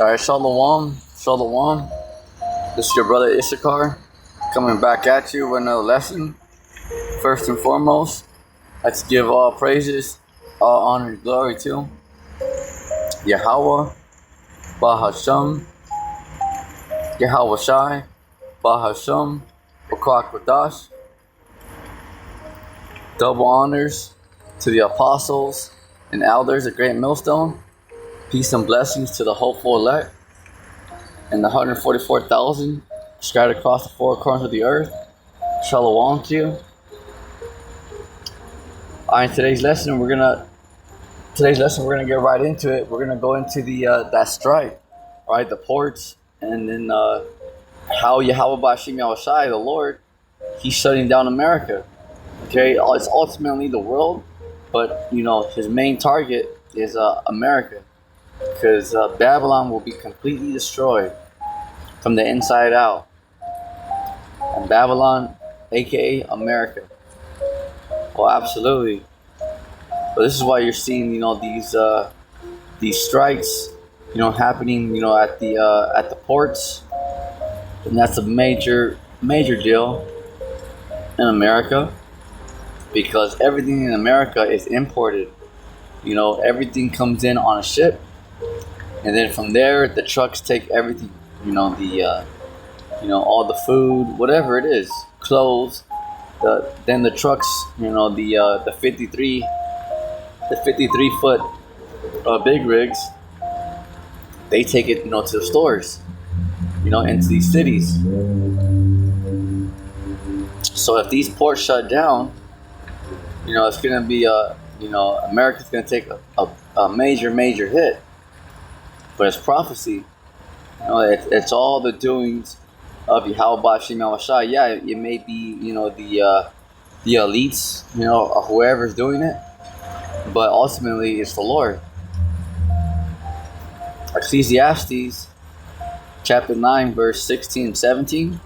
Alright, Shalom, Shalom. This is your brother Issachar coming back at you with another lesson. First and foremost, let's give all praises, all honor and glory to Yahweh, Bahasham, Yahweh Shai, Bahasham, Bakwak Wadash. Double honors to the apostles and elders of Great Millstone. Peace and blessings to the hopeful elect and the 144,000 scattered across the four corners of the earth. Shalom to you. Alright, today's lesson we're gonna get right into it. We're gonna go into the that strike, right? The ports, and then how Yahweh Bashim Yahushai, the Lord, he's shutting down America. Okay, it's ultimately the world, but his main target is America. Because Babylon will be completely destroyed from the inside out. And Babylon, aka America. Well, absolutely. But this is why you're seeing, these strikes, happening, at the ports, and that's a major deal in America, because everything in America is imported. Everything comes in on a ship. And then from there, the trucks take everything, all the food, whatever it is, clothes. Then the trucks, the 53 foot big rigs, they take it, to the stores, into these cities. So if these ports shut down, it's gonna be America's gonna take a major hit. But it's prophecy. It's all the doings of Yahweh Bashim Yahushai. Yeah, it may be, the elites, or whoever's doing it, but ultimately it's the Lord. Ecclesiastes chapter 9, verse 16 and 17.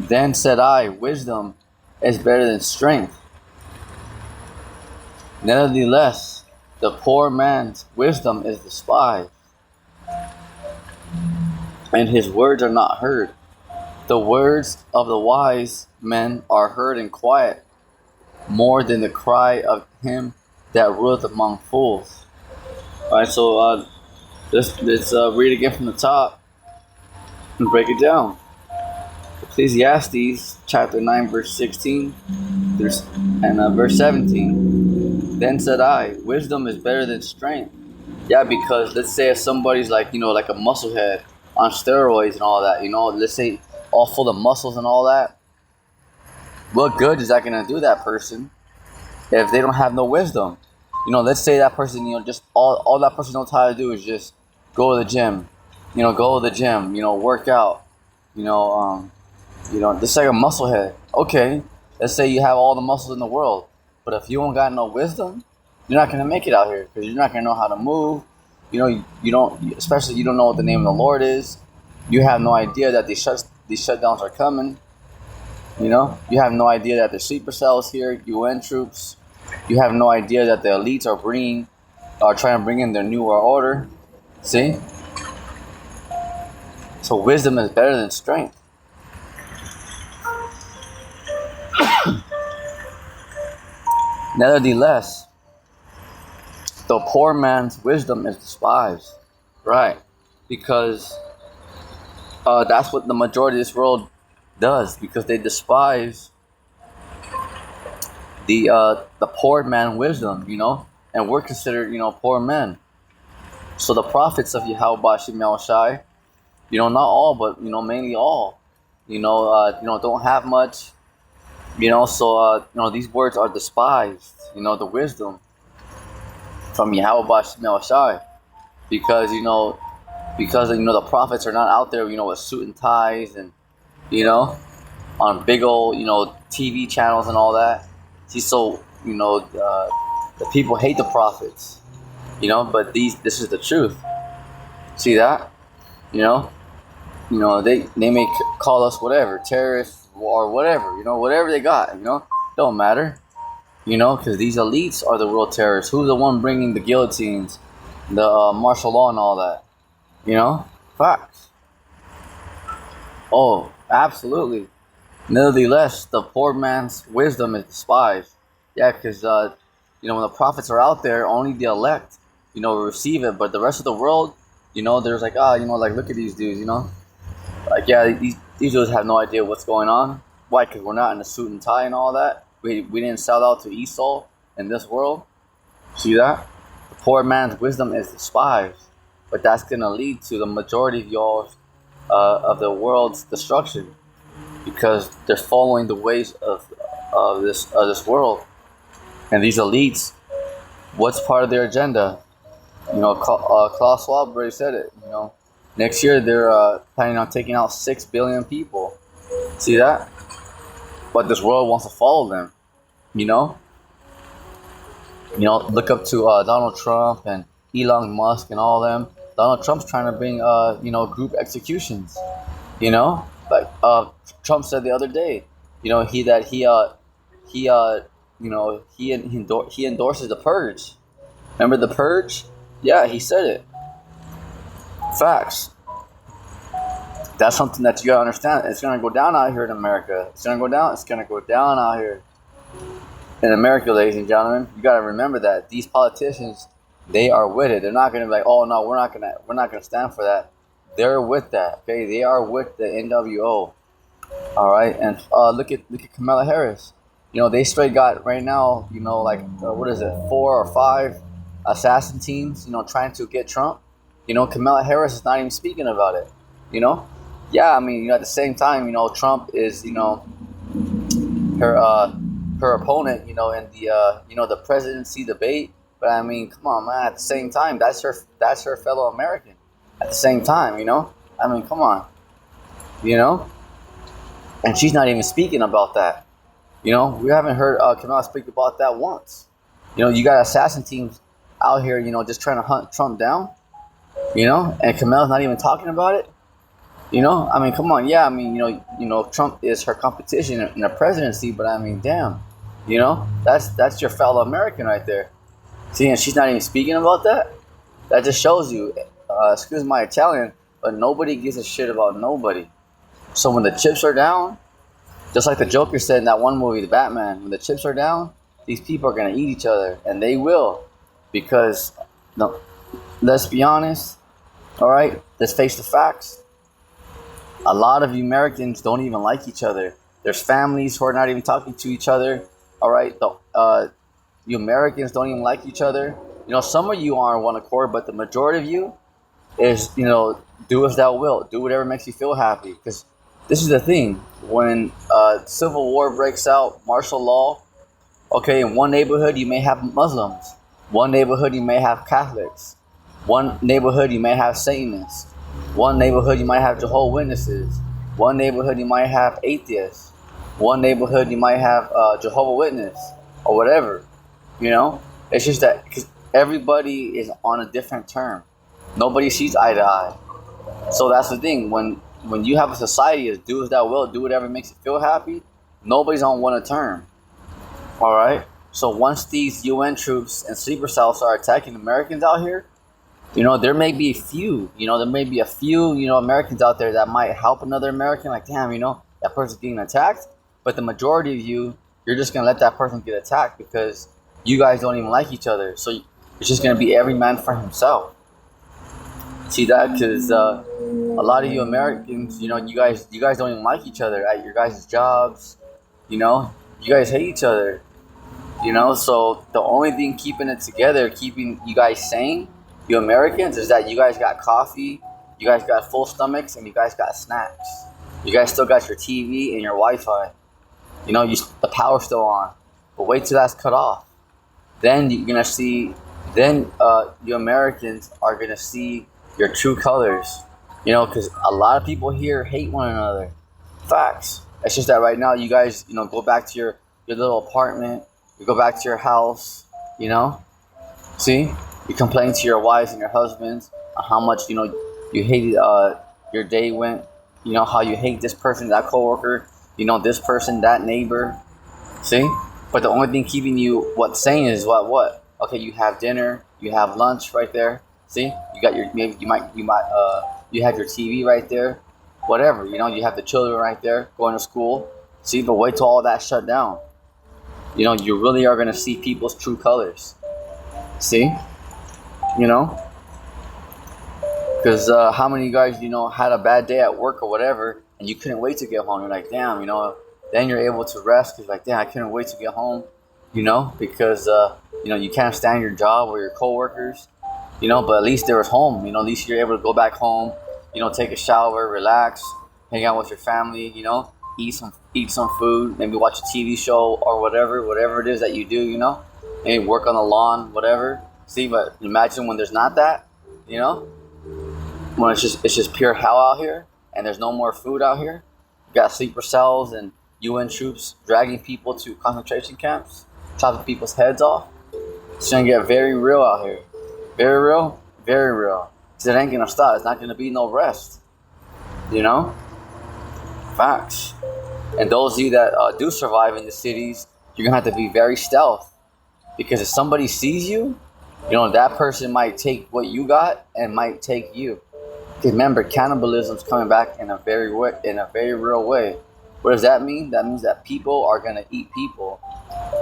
Then said I, wisdom is better than strength. Nevertheless, the poor man's wisdom is despised, and his words are not heard. The words of the wise men are heard in quiet, more than the cry of him that ruleth among fools. Alright, so let's read again from the top and break it down. Ecclesiastes chapter 9, verse 16 and verse 17. Then said I, wisdom is better than strength. Yeah, because let's say if somebody's like a musclehead on steroids and all that, let's say all full of muscles and all that, what good is that going to do that person if they don't have no wisdom? Let's say that person, just all that person knows how to do is just go to the gym, work out, just like a musclehead. Okay, let's say you have all the muscles in the world. But if you don't got no wisdom, you're not gonna make it out here, because you're not gonna know how to move. You don't, especially you don't know what the name of the Lord is. You have no idea that these shutdowns are coming. You have no idea that there's sleeper cells here, UN troops. You have no idea that the elites are trying to bring in their new world order. See? So wisdom is better than strength. Nevertheless, the poor man's wisdom is despised, right? Because that's what the majority of this world does, because they despise the poor man wisdom, and we're considered, poor men. So the prophets of Yahweh Bashim Yahushai, not all, but mainly all, don't have much. So these words are despised, the wisdom from Yahweh Bashim Yahushai, because the prophets are not out there, with suit and ties and on big old TV channels and all that. See, so the people hate the prophets, but this is the truth. See that? They may call us whatever, terrorists or whatever, whatever they got, don't matter, because these elites are the real terrorists. Who's the one bringing the guillotines, the martial law and all that? You know, facts. Oh, absolutely. Nevertheless, the poor man's wisdom is despised. Yeah, because when the prophets are out there, only the elect, receive it. But the rest of the world, there's like, like look at these dudes, like yeah, these dudes have no idea what's going on. Why? Because we're not in a suit and tie and all that. We didn't sell out to Esau in this world. See that? The poor man's wisdom is despised, but that's gonna lead to the majority of y'all of the world's destruction because they're following the ways of this world and these elites. What's part of their agenda? Klaus Schwab already said it. Next year they're planning on taking out 6 billion people. See that? But this world wants to follow them. You know, look up to Donald Trump and Elon Musk and all them. Donald Trump's trying to bring group executions. Like Trump said the other day. He endorses the purge. Remember the purge? Yeah, he said it. Facts. That's something that you gotta understand. It's gonna go down out here in America. It's gonna go down. It's gonna go down out here in America, ladies and gentlemen. You gotta remember that these politicians, they are with it. They're not gonna be like, oh no, we're not gonna stand for that. They're with that. Okay, they are with the NWO. All right, and look at Kamala Harris. They straight got right now. What is it, 4 or 5 assassin teams. Trying to get Trump. Kamala Harris is not even speaking about it. Yeah, I mean, at the same time, Trump is, her opponent, in the presidency debate. But I mean, come on, man. At the same time, that's her fellow American. At the same time, I mean, come on, and she's not even speaking about that. We haven't heard Kamala speak about that once. You got assassin teams out here, just trying to hunt Trump down. And Kamala's not even talking about it. I mean, come on, yeah, I mean, Trump is her competition in the presidency, but I mean, damn, that's your fellow American right there. See, and she's not even speaking about that. That just shows you, excuse my Italian, but nobody gives a shit about nobody. So when the chips are down, just like the Joker said in that one movie, The Batman, when the chips are down, these people are gonna eat each other, and they will, because no, let's be honest. All right, let's face the facts. A lot of Americans don't even like each other. There's families who are not even talking to each other. All right, you Americans don't even like each other. Some of you are on one accord, but the majority of you is, do as thou wilt. Do whatever makes you feel happy. Because this is the thing. When civil war breaks out, martial law, okay, in one neighborhood you may have Muslims. One neighborhood you may have Catholics. One neighborhood you may have Satanists. One neighborhood you might have Jehovah's Witnesses. One neighborhood you might have atheists. One neighborhood you might have Jehovah's Witness or whatever. It's just that because everybody is on a different term. Nobody sees eye to eye. So that's the thing. When you have a society as do as thou wilt, do whatever makes you feel happy, nobody's on one term. All right. So once these UN troops and sleeper cells are attacking Americans out here, there may be a few, Americans out there that might help another American. Like, damn, that person's getting attacked. But the majority of you're just going to let that person get attacked because you guys don't even like each other. So it's just going to be every man for himself. See that? Because a lot of you Americans, you guys don't even like each other at your guys' jobs. You guys hate each other. So the only thing keeping it together, keeping you guys sane, you Americans, is that you guys got coffee, you guys got full stomachs, and you guys got snacks. You guys still got your TV and your Wi-Fi. The power's still on. But wait till that's cut off. Then you're gonna see. Then you Americans are gonna see your true colors. Because a lot of people here hate one another. Facts. It's just that right now you guys, go back to your little apartment. You go back to your house. See. You complain to your wives and your husbands on how much you hated your day went. How you hate this person, that coworker. This person, that neighbor. See, but the only thing keeping you sane is what? Okay, you have dinner, you have lunch right there. See, you got your maybe you have your TV right there, whatever. You have the children right there going to school. See, but wait till all that shut down. You really are gonna see people's true colors. See, you know, because how many guys had a bad day at work or whatever, and you couldn't wait to get home. You're like, damn, Then you're able to rest because like, damn, I couldn't wait to get home. Because you can't stand your job or your coworkers. But at least there was home. At least you're able to go back home. Take a shower, relax, hang out with your family. Eat some food, maybe watch a TV show or whatever it is that you do. Maybe work on the lawn, whatever. See, but imagine when there's not that. When it's just pure hell out here, and there's no more food out here. You got sleeper cells and UN troops dragging people to concentration camps, chopping people's heads off. It's gonna get very real out here. Very real, very real. Because it ain't gonna stop. It's not gonna be no rest. Facts. And those of you that do survive in the cities, you're gonna have to be very stealth. Because if somebody sees you, that person might take what you got and might take you. Because remember, cannibalism is coming back in a very real way. What does that mean? That means that people are gonna eat people,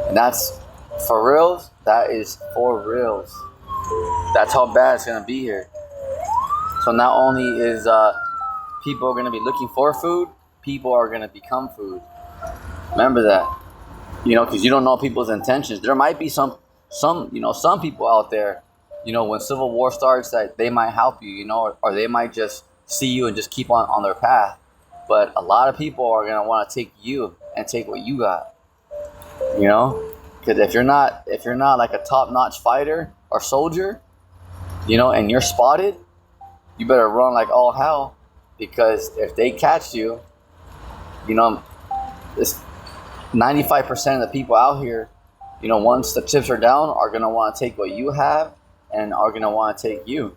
and that's for reals. That is for reals. That's how bad it's gonna be here. So not only is people gonna be looking for food, people are gonna become food. Remember that. Because you don't know people's intentions. There might be some people out there. When civil war starts, that they might help you, or they might just see you and just keep on their path. But a lot of people are gonna want to take you and take what you got. Because if you're not like a top-notch fighter or soldier, and you're spotted, you better run like all hell. Because if they catch you, it's 95% of the people out here, once the chips are down, are gonna want to take what you have. And are going to want to take you.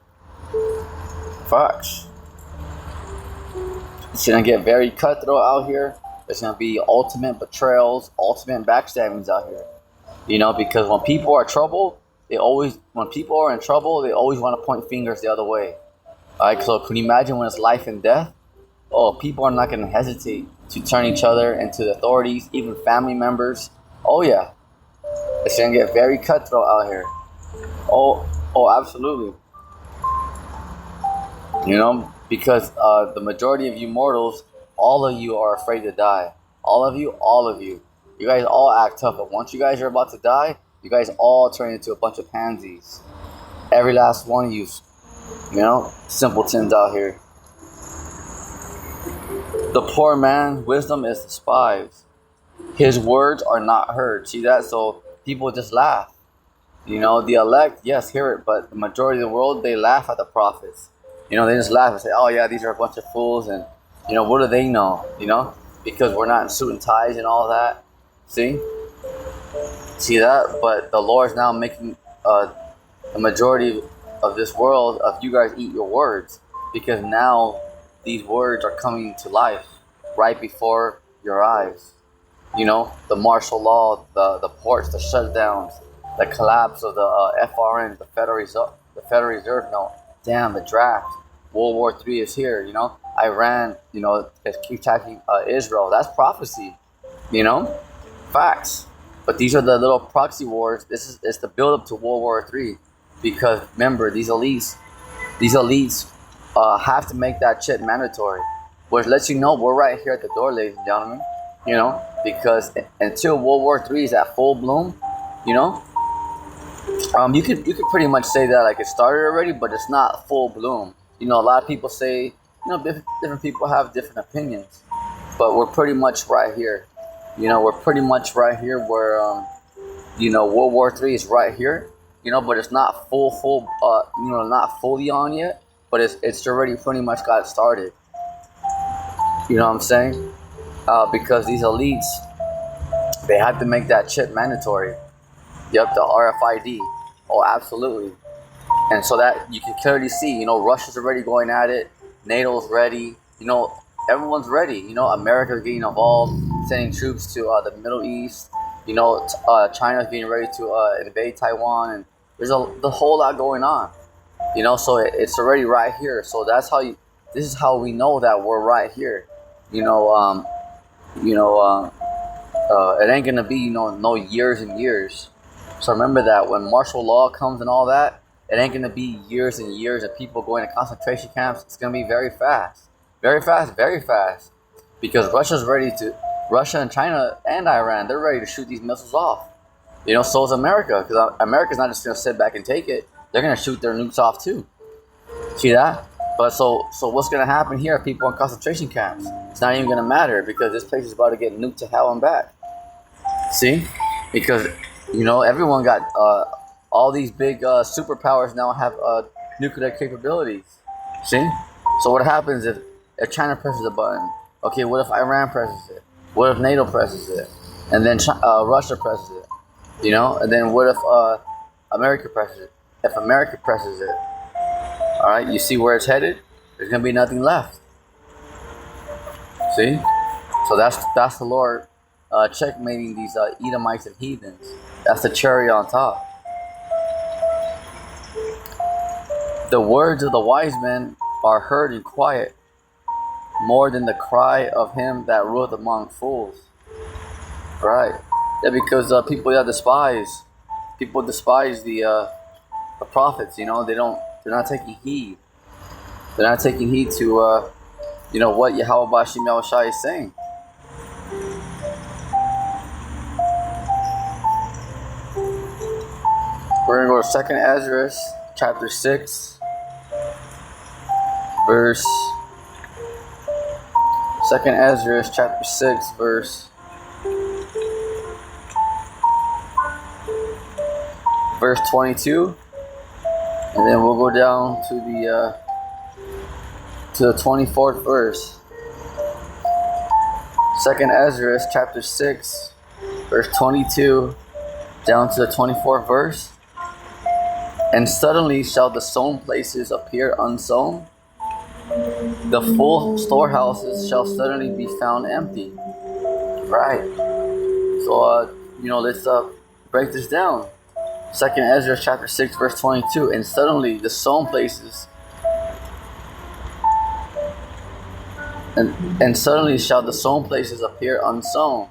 Facts. It's going to get very cutthroat out here. There's going to be ultimate betrayals, ultimate backstabbings out here. Because when people are in trouble, they always want to point fingers the other way. Alright, so can you imagine when it's life and death? Oh, people are not going to hesitate to turn each other into the authorities, even family members. Oh yeah. It's going to get very cutthroat out here. Oh, absolutely. Because the majority of you mortals, all of you are afraid to die. All of you. You guys all act tough, but once you guys are about to die, you guys all turn into a bunch of pansies. Every last one of you, simpletons out here. The poor man, wisdom is despised. His words are not heard. See that? So people just laugh. The elect, yes, hear it, but the majority of the world, they laugh at the prophets. They just laugh and say, oh yeah, these are a bunch of fools, and, what do they know? Because we're not in suit and ties and all that. See that? But the Lord's now making the majority of this world of you guys eat your words, because now these words are coming to life right before your eyes. The martial law, the ports, the shutdowns, the collapse of the FRN, the Federal Reserve note. Damn, the draft. World War III is here. Iran, is attacking Israel. That's prophecy. Facts. But these are the little proxy wars. It's the build up to World War III. Because remember, these elites have to make that shit mandatory. Which lets you know we're right here at the door, ladies and gentlemen. Because until World War III is at full bloom, you could pretty much say that like it started already, but it's not full bloom. A lot of people say, different people have different opinions, but we're pretty much right here. We're pretty much right here where, World War III is right here. But it's not not fully on yet, but it's already pretty much got started. You know what I'm saying? Because these elites, they have to make that chip mandatory. Yep, the RFID. Oh, absolutely. And so that you can clearly see, Russia's already going at it. NATO's ready. Everyone's ready. America's getting involved, sending troops to the Middle East. China's getting ready to invade Taiwan, and there's the whole lot going on. So it's already right here. So that's how you. This is how we know that we're right here. You know, you know, it ain't gonna be no years and years. So remember that when martial law comes and all that, it ain't gonna be years and years of people going to concentration camps. It's gonna be very fast, very fast, very fast, because Russia and China and Iran, they're ready to shoot these missiles off. So is America, because America's not just gonna sit back and take it. They're gonna shoot their nukes off too. See that? But so what's gonna happen here? People in concentration camps. It's not even gonna matter because this place is about to get nuked to hell and back. See? Because everyone got all these big superpowers now have nuclear capabilities. See? So what happens if China presses a button? Okay, what if Iran presses it? What if NATO presses it? And then Russia presses it? And then what if America presses it? If America presses it, all right, you see where it's headed? There's gonna be nothing left. See? So that's the Lord checkmating these Edomites and heathens. That's the cherry on top. The words of the wise men are heard in quiet, more than the cry of him that ruleth among fools. Right? Yeah, because people despise the prophets. They're not taking heed. They're not taking heed to what Yahweh Bashim Yahushai is saying. We're gonna go to 2nd Esdras chapter 6, verse. 2nd Esdras chapter 6, verse 22, and then we'll go down to the 24th verse. 2nd Esdras chapter 6, verse 22, down to the 24th verse. And suddenly shall the sown places appear unsown. The full storehouses shall suddenly be found empty. Right. So let's break this down. 2nd Esdras chapter 6 verse 22. And suddenly the sown places and suddenly shall the sown places appear unsown.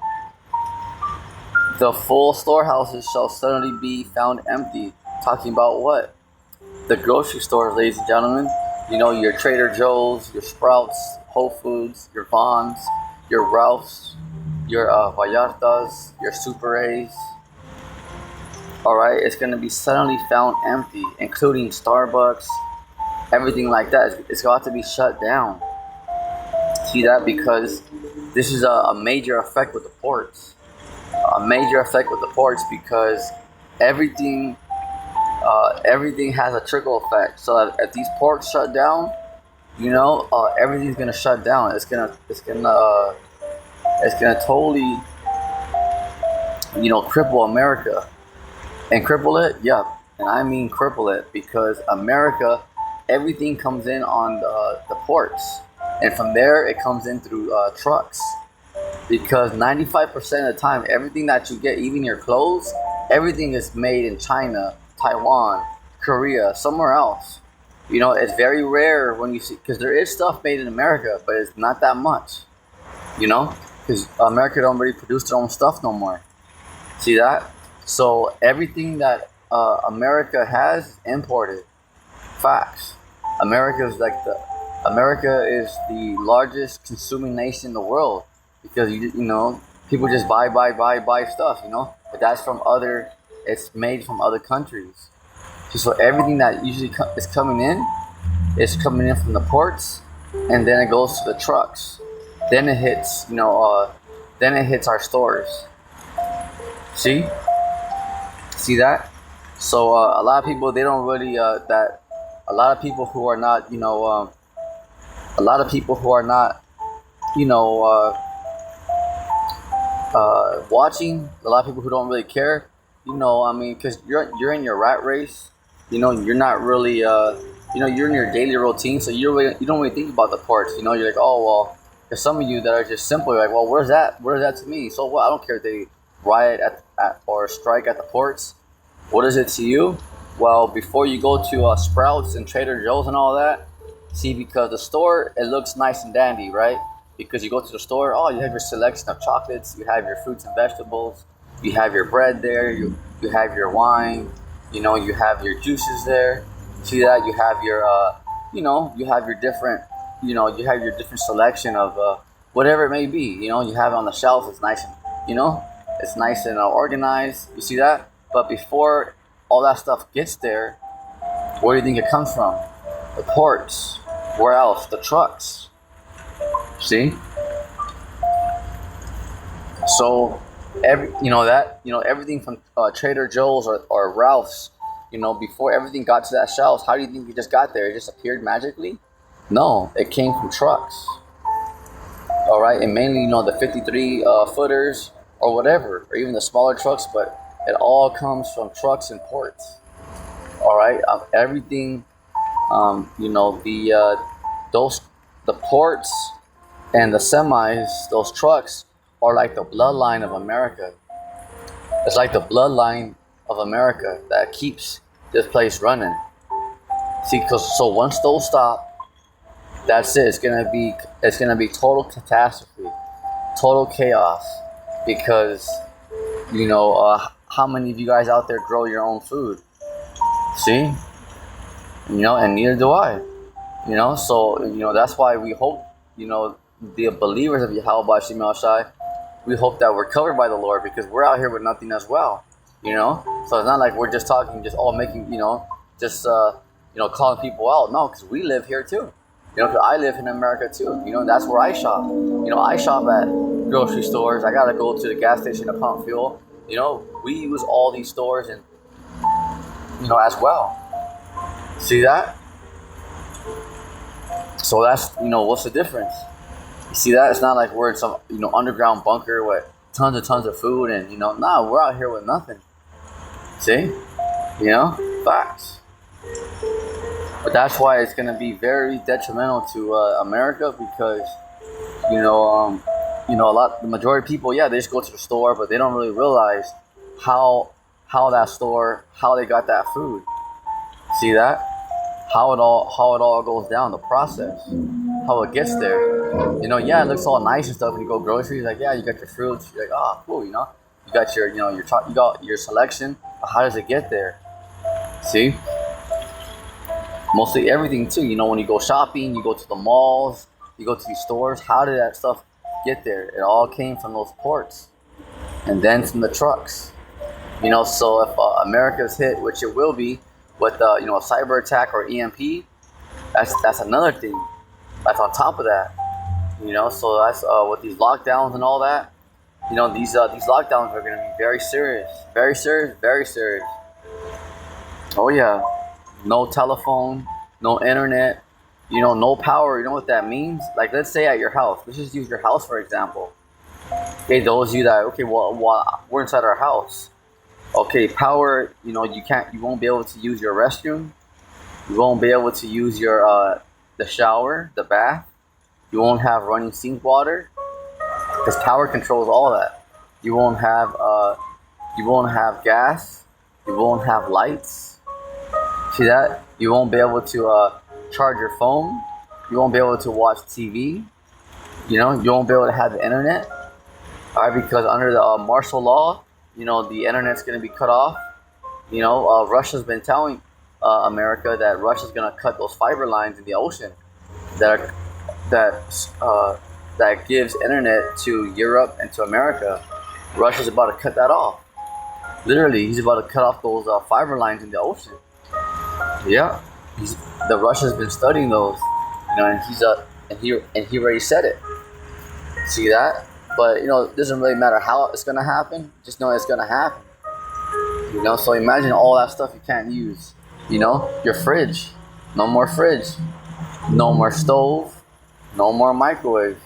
The full storehouses shall suddenly be found empty. Talking about what? The grocery stores, ladies and gentlemen. Your Trader Joe's, your Sprouts, Whole Foods, your Vons, your Ralph's, your Vallartas, your Super A's. Alright, it's going to be suddenly found empty, including Starbucks, everything like that. It's got to be shut down. See that? Because this is a major effect with the ports. A major effect with the ports because everything has a trickle effect. So if these ports shut down, everything's gonna shut down. It's gonna totally, cripple America. And cripple it, yep. And I mean cripple it because America, everything comes in on the ports, and from there it comes in through trucks. Because 95% of the time, everything that you get, even your clothes, everything is made in China, Taiwan, Korea, somewhere else. It's very rare when you see, because there is stuff made in America, but it's not that much. Because America don't really produce their own stuff no more. See that? So everything that America has is imported. Facts. America is the largest consuming nation in the world because people just buy stuff. But that's from other. It's made from other countries. So everything that usually is coming in from the ports, and then it goes to the trucks. Then it hits, then it hits our stores. See that? So a lot of people, they don't really that. A lot of people who are not, watching. A lot of people who don't really care. Because you're in your rat race. You're not really, you're in your daily routine, so you don't really think about the ports. You're like, oh well. There's some of you that are just simply like, well, where's that? Where's that to me? So what? I don't care if they riot at or strike at the ports. What is it to you? Well, before you go to Sprouts and Trader Joe's and all that, see, because the store, it looks nice and dandy, right? Because you go to the store, oh, you have your selection of chocolates, you have your fruits and vegetables, you have your bread there, you have your wine, you have your juices there. See that? You have your, you have your different, you have your different selection of whatever it may be. You have it on the shelf. It's nice and, it's nice and organized. You see that? But before all that stuff gets there, where do you think it comes from? The ports. Where else? The trucks. See? So everything from Trader Joe's or Ralph's, before everything got to that shelves, how do you think it just got there? It just appeared magically? No, it came from trucks. All right, and mainly the 53 footers or whatever, or even the smaller trucks, but it all comes from trucks and ports. All right, everything, the ports and the semis, those trucks are like the bloodline of America. It's like the bloodline of America that keeps this place running. See, so once those stop, that's it. It's gonna be total catastrophe, total chaos, because how many of you guys out there grow your own food? See, and neither do I. So that's why we hope the believers of Yahweh Shem Shai, we hope that we're covered by the Lord, because we're out here with nothing as well. So it's not like we're just talking, just all making, calling people out. No, because we live here too. Because I live in America too. That's where I shop. I shop at grocery stores. I gotta go to the gas station to pump fuel. We use all these stores and as well. See that? So that's what's the difference? You see that? It's not like we're in some underground bunker with tons of food and we're out here with nothing. See? Facts. But that's why it's gonna be very detrimental to America, because the majority of people, yeah, they just go to the store, but they don't really realize how that store, how they got that food. See that? How it all goes down, the process, how it gets there. Yeah, it looks all nice and stuff when you go groceries. Like, yeah, you got your fruits. You're like, oh, cool. You got your you got your selection. But how does it get there? See? Mostly everything too. When you go shopping, you go to the malls, you go to these stores. How did that stuff get there? It all came from those ports, and then from the trucks. So if America's hit, which it will be, with a cyber attack or EMP, that's another thing. That's on top of that. So that's with these lockdowns and all that. These lockdowns are going to be very serious, very serious, very serious. Oh yeah, no telephone, no internet, no power. You know what that means? Like, let's say at your house. Let's just use your house for example. Okay, those of you that we're inside our house. Okay, power. You won't be able to use your restroom. You won't be able to use your the shower, the bath. You won't have running sink water, because power controls all that. You won't have gas. You won't have lights. See that? You won't be able to charge your phone. You won't be able to watch TV. You won't be able to have the internet. All right, because under the martial law, the internet's going to be cut off. Russia's been telling America that Russia's going to cut those fiber lines in the ocean that gives internet to Europe and to America. Russia's about to cut that off. Literally, he's about to cut off those fiber lines in the ocean. Yeah, the Russia's been studying those, and he already said it. See that? But it doesn't really matter how it's gonna happen. Just know it's gonna happen. So imagine all that stuff you can't use. Your fridge, no more fridge, no more stove, no more microwave.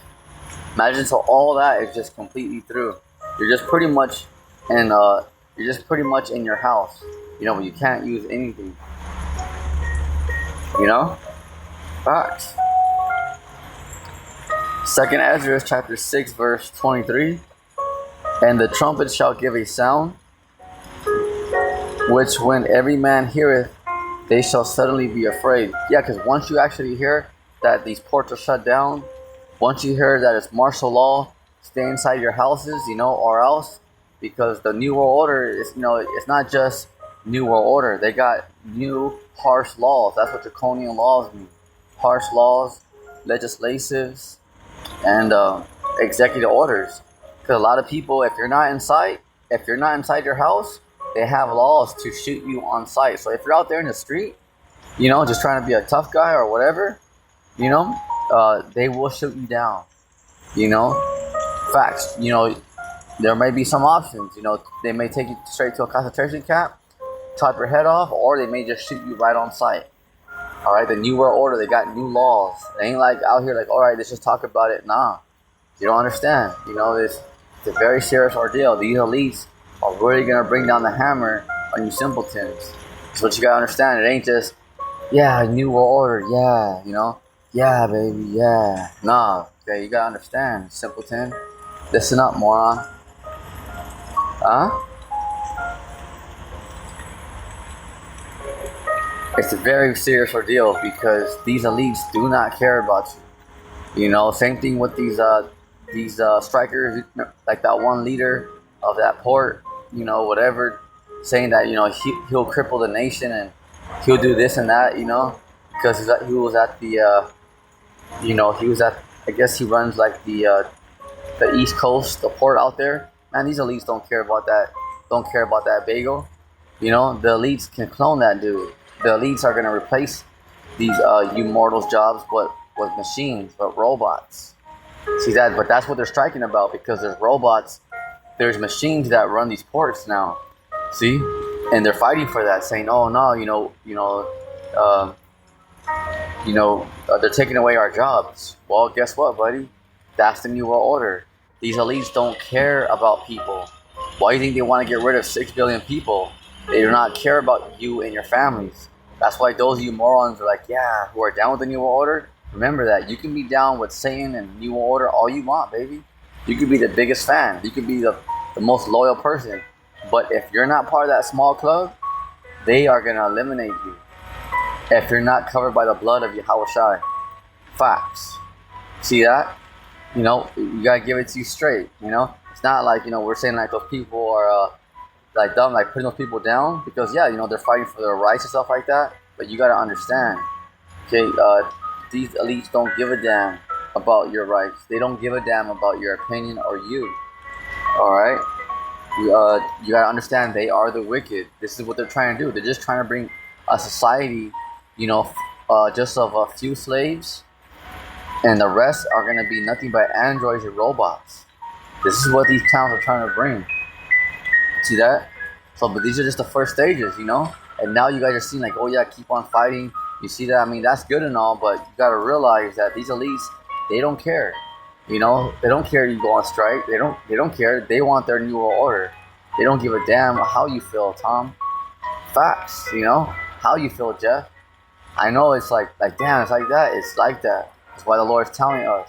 Imagine so all that is just completely through. You're just pretty much in your house. But you can't use anything. Facts. Second Esdras chapter 6 verse 23. And the trumpet shall give a sound which when every man heareth, they shall suddenly be afraid. Yeah, because once you actually hear that these ports are shut down, once you hear that it's martial law, stay inside your houses, or else, because the New World Order is, it's not just New World Order. They got new harsh laws. That's what draconian laws mean. Harsh laws, legislatives, and executive orders. Because a lot of people, if you're not inside your house, they have laws to shoot you on sight. So if you're out there in the street, just trying to be a tough guy or whatever, they will shoot you down. Facts. There may be some options. They may take you straight to a concentration camp, chop your head off, or they may just shoot you right on sight. All right, the New World Order, they got new laws. They ain't like out here like, all right, let's just talk about it. Nah, you don't understand. It's a very serious ordeal. These elites are really gonna bring down the hammer on you simpletons. That's what you gotta understand. It ain't just, yeah, New World Order, yeah, yeah, baby, yeah. Nah, okay, you gotta understand, simpleton. Listen up, moron. Huh? It's a very serious ordeal because these elites do not care about you. Same thing with these strikers, like that one leader of that port, whatever, saying that he'll cripple the nation and he'll do this and that, because he was at the he was at, I guess he runs like the East Coast, the port out there. Man, these elites don't care about that. Don't care about that bagel. The elites can clone that dude. The elites are gonna replace these you mortals' jobs, but with machines, but robots. See that? But that's what they're striking about, because there's robots, there's machines that run these ports now. See, and they're fighting for that, saying, "Oh no, they're taking away our jobs." Well, guess what, buddy? That's the New World Order. These elites don't care about people. Why do you think they want to get rid of 6 billion people? They do not care about you and your families. That's why those of you morons are like, yeah, who are down with the New World Order, remember that. You can be down with Satan and New World Order all you want, baby. You could be the biggest fan. You could be the most loyal person. But if you're not part of that small club, they are going to eliminate you. If you're not covered by the blood of Yahushua. Facts. See that? You got to give it to you straight, It's not like, we're saying like those people are like dumb, like putting those people down, because they're fighting for their rights and stuff like that. But you got to understand, okay, these elites don't give a damn about your rights. They don't give a damn about your opinion or you. All right, you got to understand, they are the wicked. This is what they're trying to do. They're just trying to bring a society, just of a few slaves, and the rest are going to be nothing but androids and robots. This is what these towns are trying to bring. See that? So, but these are just the first stages, And now you guys are seeing like, oh yeah, keep on fighting. You see that? I mean, that's good and all, but you got to realize that these elites, they don't care. They don't care you go on strike. They don't care. They want their New World Order. They don't give a damn how you feel, Tom. Facts, How you feel, Jeff? I know it's like damn, it's like that. It's like that. That's why the Lord's telling us,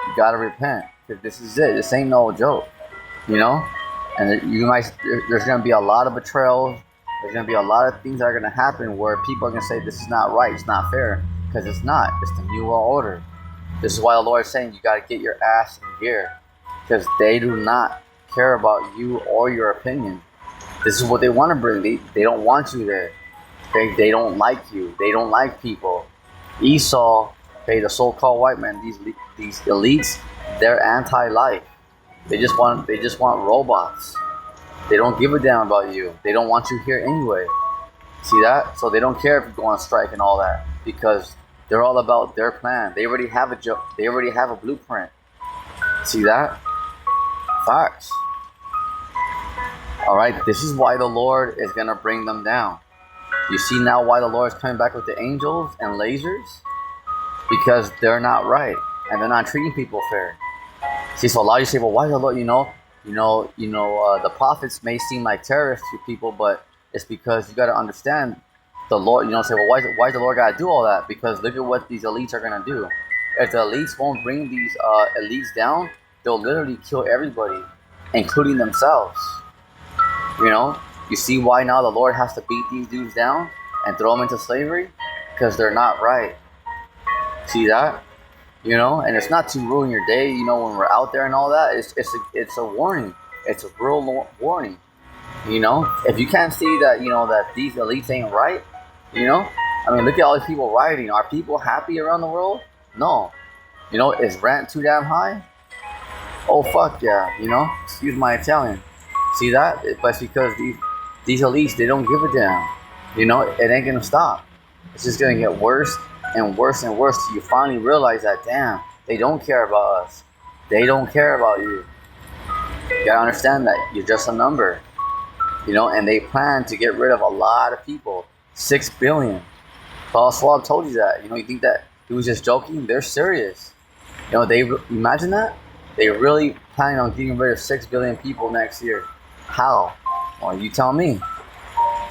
you got to repent. Because this is it. This ain't no joke, And there's going to be a lot of betrayals. There's going to be a lot of things that are going to happen where people are going to say, this is not right, it's not fair. Because it's not. It's the New World Order. This is why the Lord is saying you got to get your ass in gear. Because they do not care about you or your opinion. This is what they want to bring. They don't want you there. Okay? They don't like you. They don't like people. Esau, okay, the so-called white man, these elites, they're anti-life. They just want robots. They don't give a damn about you. They don't want you here anyway. See that? So they don't care if you go on strike and all that, because they're all about their plan. They already have a blueprint. See that? Facts. All right. This is why the Lord is gonna bring them down. You see now why the Lord is coming back with the angels and lasers, because they're not right and they're not treating people fair. See, so a lot of you say, well, why the Lord, the prophets may seem like terrorists to people, but it's because you got to understand the Lord, say, well, why the Lord got to do all that? Because look at what these elites are going to do. If the elites won't bring these elites down, they'll literally kill everybody, including themselves. You see why now the Lord has to beat these dudes down and throw them into slavery? Because they're not right. See that? And it's not to ruin your day, when we're out there and all that. It's a warning. It's a real warning. If you can't see that, that these elites ain't right, look at all these people rioting. Are people happy around the world? No. Is rent too damn high? Oh, fuck yeah, excuse my Italian. See that? But it's because these elites, they don't give a damn. It ain't gonna stop. It's just gonna get worse and worse and worse till you finally realize that, damn, they don't care about us. They don't care about you. You gotta understand that you're just a number. And they plan to get rid of a lot of people. 6 billion. Klaus Schwab told you that. You think that he was just joking? They're serious. They imagine that? They really planning on getting rid of 6 billion people next year. How? Well, you tell me.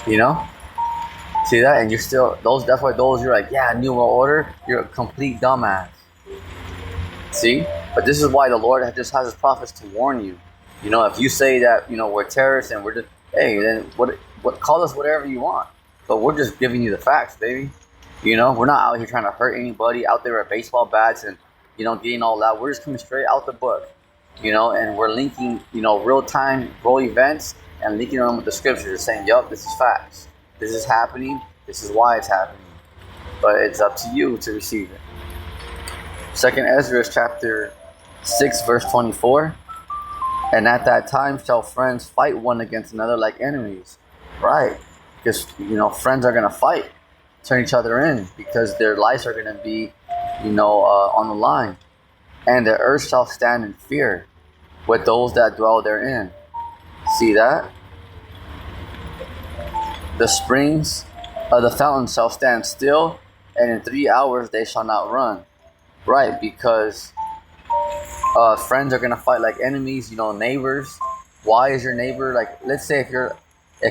See that? And you're still, that's why you're like, yeah, New World Order, you're a complete dumbass. See? But this is why the Lord just has his prophets to warn you. If you say that, we're terrorists and we're just, hey, then what call us whatever you want. But we're just giving you the facts, baby. We're not out here trying to hurt anybody out there with baseball bats and, getting all that. We're just coming straight out the book, and we're linking, real-time world events and linking them with the scriptures, saying, yup, this is facts. This is happening. This is why it's happening. But it's up to you to receive it. 2nd Esdras chapter 6 verse 24. And at that time shall friends fight one against another like enemies. Right. Because, friends are going to fight, turn each other in, because their lives are going to be, on the line. And the earth shall stand in fear with those that dwell therein. See that? The springs of the fountain shall stand still, and in 3 hours they shall not run. Right, because friends are gonna fight like enemies. Neighbors. Why is your neighbor like? Let's say if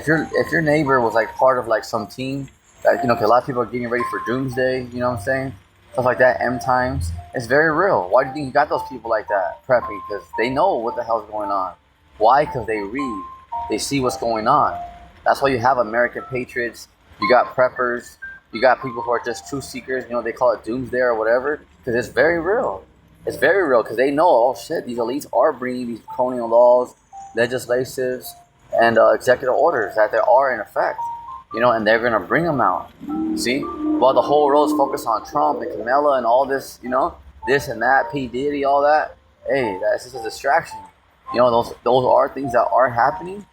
your neighbor was like part of like some team that a lot of people are getting ready for doomsday. You know what I'm saying? Stuff like that. End times. It's very real. Why do you think you got those people like that prepping? Because they know what the hell's going on. Why? Because they read. They see what's going on. That's why you have American patriots. You got preppers. You got people who are just truth seekers. They call it doomsday or whatever. Because it's very real. It's very real because they know, oh shit, these elites are bringing these draconian laws, legislatives, and executive orders that they are in effect. And they're going to bring them out. See? While the whole world is focused on Trump and Kamala and all this, this and that, P. Diddy, all that. Hey, that's just a distraction. Those are things that are happening.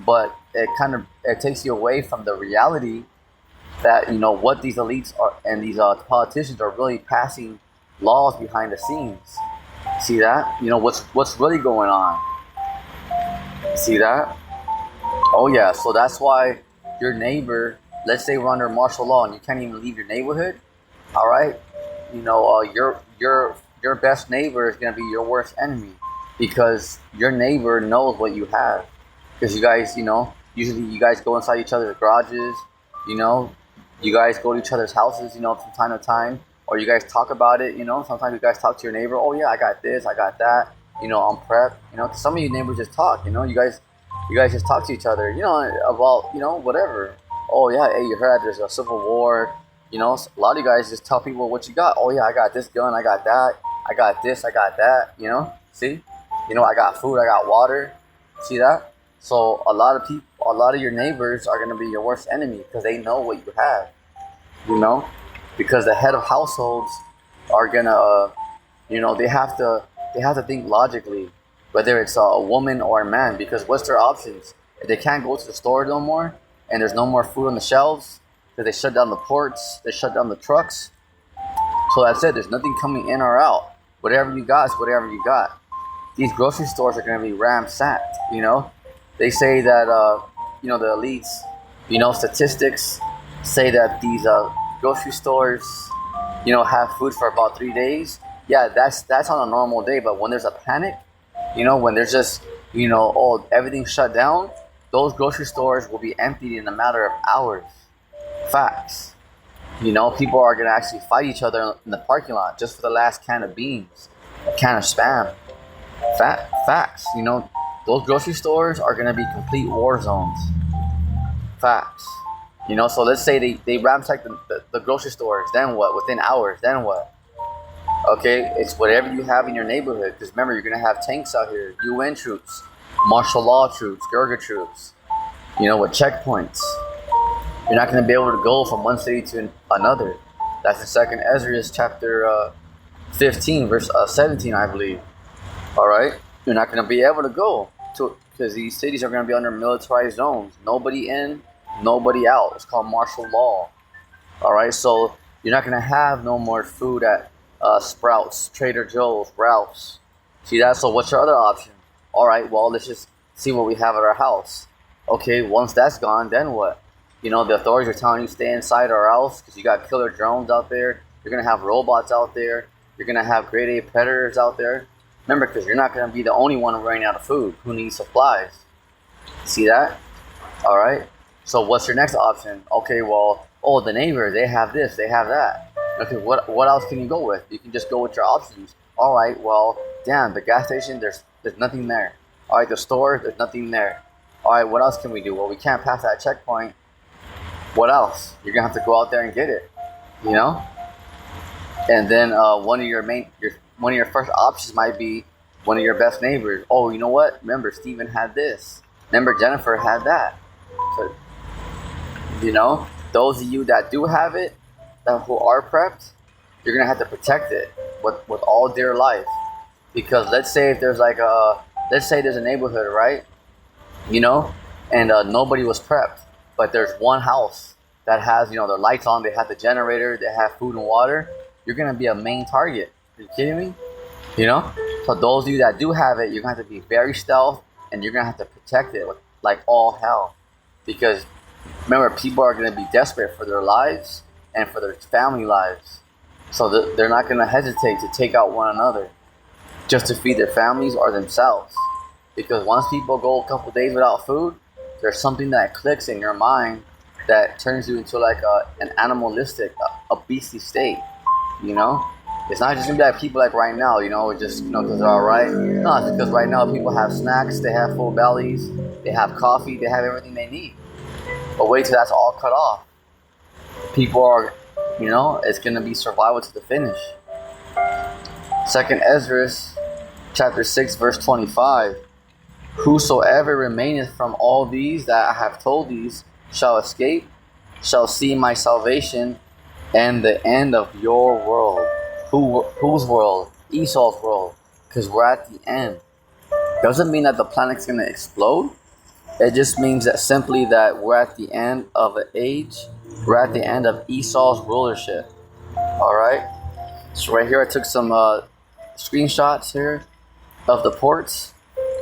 But it takes you away from the reality that what these elites are and these politicians are really passing laws behind the scenes. See that? What's really going on. See that? Oh yeah. So that's why your neighbor, let's say we're under martial law and you can't even leave your neighborhood. All right. Your best neighbor is gonna be your worst enemy because your neighbor knows what you have. Because you guys, usually you guys go inside each other's garages, you guys go to each other's houses, from time to time, or you guys talk about it, sometimes you guys talk to your neighbor, oh yeah, I got this, I got that, I'm prepped, cause some of you neighbors just talk, you guys just talk to each other, about, whatever. Oh yeah, hey, you heard there's a civil war, a lot of you guys just tell people what you got. Oh yeah, I got this gun, I got that, I got this, I got that, see, I got food, I got water, see that? So a lot of your neighbors are gonna be your worst enemy because they know what you have, because the head of households are gonna, they have to think logically, whether it's a woman or a man, because what's their options? If they can't go to the store no more and there's no more food on the shelves, because they shut down the ports, they shut down the trucks. So that's it. There's nothing coming in or out. Whatever you got is whatever you got. These grocery stores are gonna be ransacked. They say that, the elites, statistics say that these grocery stores, have food for about 3 days. Yeah, that's on a normal day. But when there's a panic, when there's just, everything's shut down, those grocery stores will be emptied in a matter of hours. Facts. People are going to actually fight each other in the parking lot just for the last can of beans, a can of Spam. Facts. Those grocery stores are going to be complete war zones. Facts. So let's say they ransack the grocery stores. Then what? Within hours. Then what? Okay, it's whatever you have in your neighborhood. Because remember, you're gonna have tanks out here, UN troops, martial law troops, Gurkha troops. With checkpoints. You're not gonna be able to go from one city to another. That's in Second Esdras chapter 15, verse 17, I believe. All right, you're not gonna be able to go to because these cities are gonna be under militarized zones. Nobody in, nobody out. It's called martial law. All right, so you're not gonna have no more food at Sprouts, Trader Joe's, Ralph's. See that? So what's your other option? All right, well, let's just see what we have at our house. Okay, once that's gone, then what? The authorities are telling you stay inside or else because you got killer drones out there. You're gonna have robots out there. You're gonna have grade A predators out there. Remember, because you're not gonna be the only one running out of food. Who needs supplies? See that? All right. So what's your next option? Okay, well, the neighbor, they have this, they have that. Okay, what else can you go with? You can just go with your options. All right, well, damn, the gas station, there's nothing there. All right, the store, there's nothing there. All right, what else can we do? Well, we can't pass that checkpoint. What else? You're gonna have to go out there and get it. And then one of your first options might be one of your best neighbors. Oh, you know what? Remember, Steven had this. Remember, Jennifer had that. So, those of you that do have it, who are prepped, you're gonna have to protect it with all dear life. Because let's say if there's let's say there's a neighborhood, right? And nobody was prepped, but there's one house that has, their lights on, they have the generator, they have food and water. You're gonna be a main target. Are you kidding me? So those of you that do have it, you're gonna have to be very stealth, and you're gonna have to protect it like all hell. Because remember, people are gonna be desperate for their lives and for their family lives. So they're not gonna hesitate to take out one another just to feed their families or themselves. Because once people go a couple days without food, there's something that clicks in your mind that turns you into an animalistic, a beastly state. It's not just gonna be like people like right now, just because they're alright. No, it's because right now people have snacks, they have full bellies, they have coffee, they have everything they need. But wait till that's all cut off. People are, it's gonna be survival to the finish. Second Esdras, chapter 6, verse 25. Whosoever remaineth from all these that I have told these shall escape, shall see my salvation, and the end of your world. Whose world? Esau's world. Because we're at the end. Doesn't mean that the planet's going to explode. It just means that simply that we're at the end of an age. We're at the end of Esau's rulership. Alright? So right here I took some screenshots here of the ports.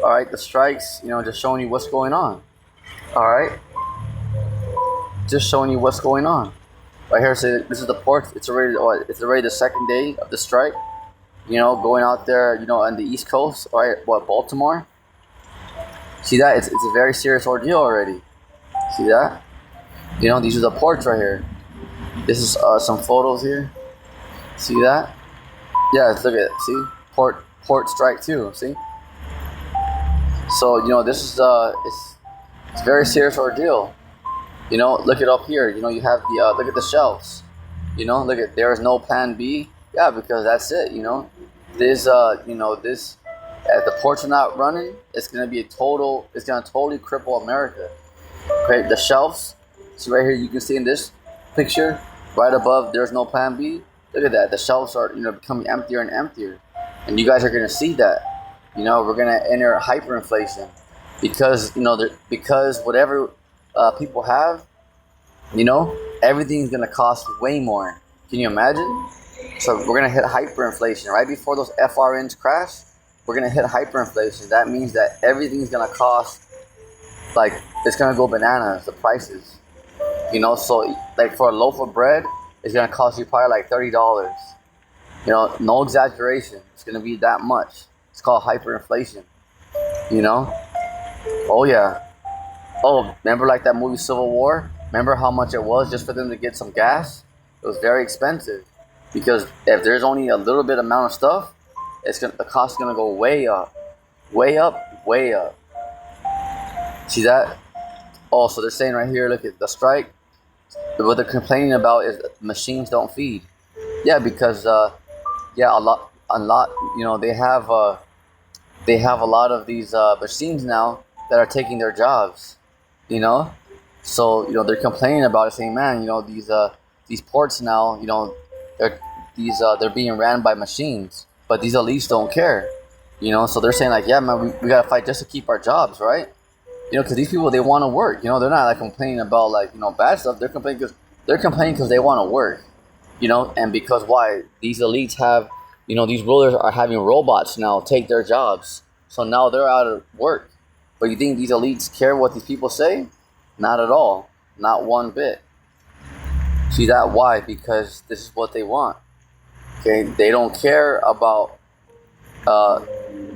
Alright, the strikes, just showing you what's going on. Alright? Just showing you what's going on. Right here, so this is the port. It's already the second day of the strike. Going out there, on the East Coast, right? Baltimore. See that? It's a very serious ordeal already. See that? These are the ports right here. This is some photos here. See that? Yeah, look at it. See, port strike too. See. So this is it's a very serious ordeal. Look it up here. You have the look at the shelves. Look at there is no plan B. Yeah, because that's it. This this if the ports are not running, it's gonna totally cripple America. Okay, the shelves. See right here, you can see in this picture, right above. There's no plan B. Look at that. The shelves are becoming emptier and emptier, and you guys are gonna see that. We're gonna enter hyperinflation because because whatever people have, everything's gonna cost way more. Can you imagine? So we're gonna hit hyperinflation right before those FRNs crash. We're gonna hit hyperinflation. That means that everything's gonna cost it's gonna go bananas. The prices, So for a loaf of bread, it's gonna cost you probably $30. No exaggeration. It's gonna be that much. It's called hyperinflation. Oh yeah. Oh, remember that movie Civil War? Remember how much it was just for them to get some gas? It was very expensive. Because if there's only a little bit amount of stuff, the cost is gonna go way up. Way up, way up. See that? Oh, so they're saying right here, look at the strike. What they're complaining about is machines don't feed. Yeah, because yeah, a lot. You know, they have a lot of these machines now that are taking their jobs. You know, so they're complaining about it, saying, man, these ports now, they're they're being ran by machines, but these elites don't care. So they're saying like, yeah, man, we gotta fight just to keep our jobs, right? Because these people, they want to work. They're not like complaining about like bad stuff. They're complaining because they want to work. And because why? These elites have, these rulers are having robots now take their jobs, so now they're out of work. But you think these elites care what these people say? Not at all. Not one bit. See that? Why? Because this is what they want. Okay, they don't care about uh,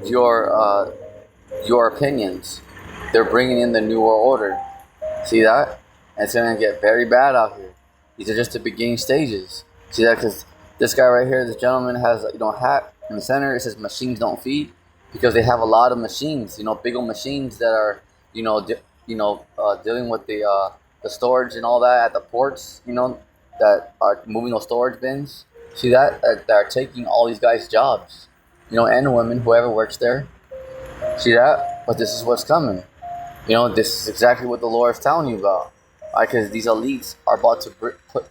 your opinions. They're bringing in the New World Order. See that? And it's gonna get very bad out here. These are just the beginning stages. See that? Because this guy right here, this gentleman has a hat in the center. It says "Machines don't feed," because they have a lot of machines. Big old machines that are dealing with the storage and all that at the ports. That are moving those storage bins. See that? That are taking all these guys' jobs. And women, whoever works there. See that? But this is what's coming. This is exactly what the Lord is telling you about. Because these elites are about to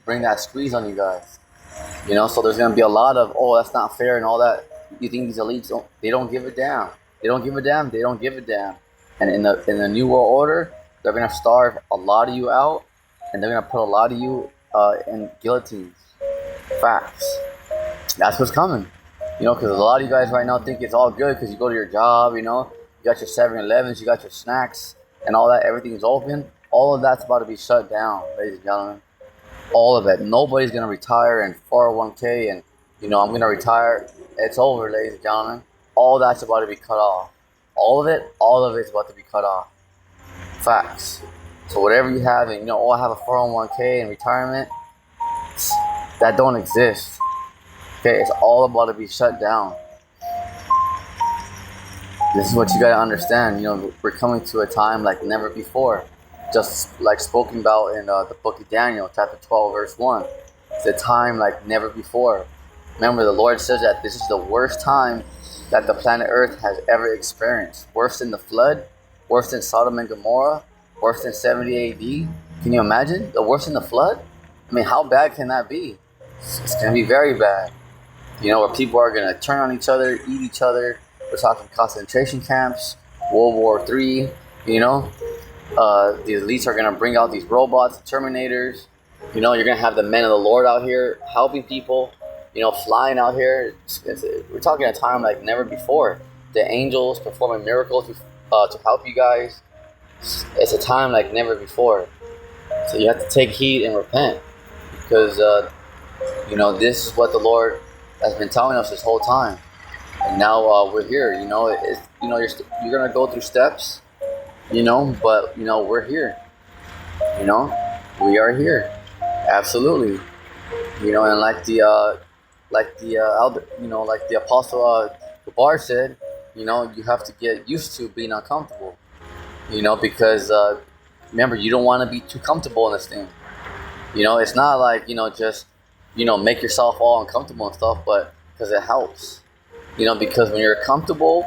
bring that squeeze on you guys. So there's going to be a lot of, oh, that's not fair and all that. You think these elites don't give a damn. They don't give a damn. They don't give a damn. And in the New World Order, they're going to starve a lot of you out, and they're going to put a lot of you in guillotines. Facts. That's what's coming. Because a lot of you guys right now think it's all good because you go to your job, you got your 7-Elevens, you got your snacks and all that, everything's open. All of that's about to be shut down, ladies and gentlemen. All of it. Nobody's going to retire in 401k and, I'm going to retire. It's over, ladies and gentlemen. All that's about to be cut off. All of it's about to be cut off. Facts. So whatever you have, and, I have a 401k and retirement, that don't exist. Okay, it's all about to be shut down. This is what you gotta understand. We're coming to a time like never before. Just like spoken about in the book of Daniel, chapter 12, verse 1. It's a time like never before. Remember, the Lord says that this is the worst time that the planet Earth has ever experienced. Worse than the flood, worse than Sodom and Gomorrah, worse than 70 AD. Can you imagine? The worse than the flood? I mean, how bad can that be? It's going to be very bad. Where people are going to turn on each other, eat each other. We're talking concentration camps, World War III, the elites are going to bring out these robots, the Terminators. You're going to have the men of the Lord out here helping people, flying out here. We're talking a time like never before. The angels performing miracles to help you guys. It's a time like never before. So you have to take heed and repent. Because, this is what the Lord has been telling us this whole time. And now we're here, you're going to go through steps, but, we're here. We are here. Absolutely. And like the apostle Gabar said, you have to get used to being uncomfortable, because remember, you don't want to be too comfortable in this thing. It's not like, just, make yourself all uncomfortable and stuff, but because it helps, because when you're comfortable,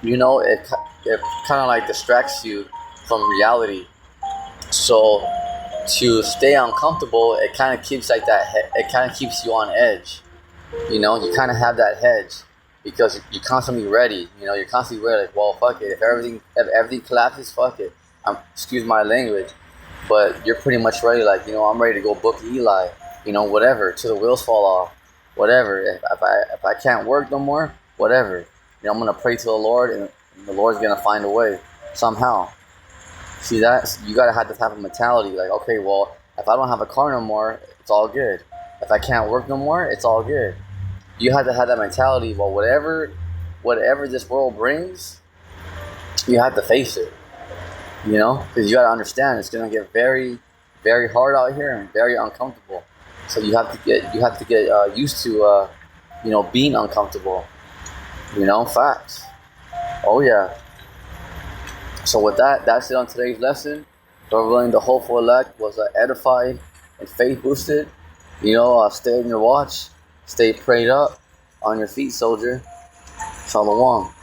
it kind of like distracts you from reality. So to stay uncomfortable, it kind of keeps like that. It kind of keeps you on edge. You kind of have that hedge because you're constantly ready. You're constantly ready. Like, well, fuck it. If everything collapses, fuck it. Excuse my language, but you're pretty much ready. Like, I'm ready to go book Eli. Whatever, till the wheels fall off. Whatever. If I can't work no more, whatever. I'm gonna pray to the Lord, and the Lord's gonna find a way somehow. See that? You gotta have this type of mentality. Like, okay, well, if I don't have a car no more, it's all good. If I can't work no more, it's all good. You have to have that mentality. Well, whatever this world brings, you have to face it. Because you gotta understand it's gonna get very, very hard out here and very uncomfortable. So you have to get used to being uncomfortable. Facts. Oh yeah. So with that, that's it on today's lesson. Lord willing, the hopeful elect was edified and faith boosted. Stay on your watch. Stay prayed up on your feet, soldier. Shalom.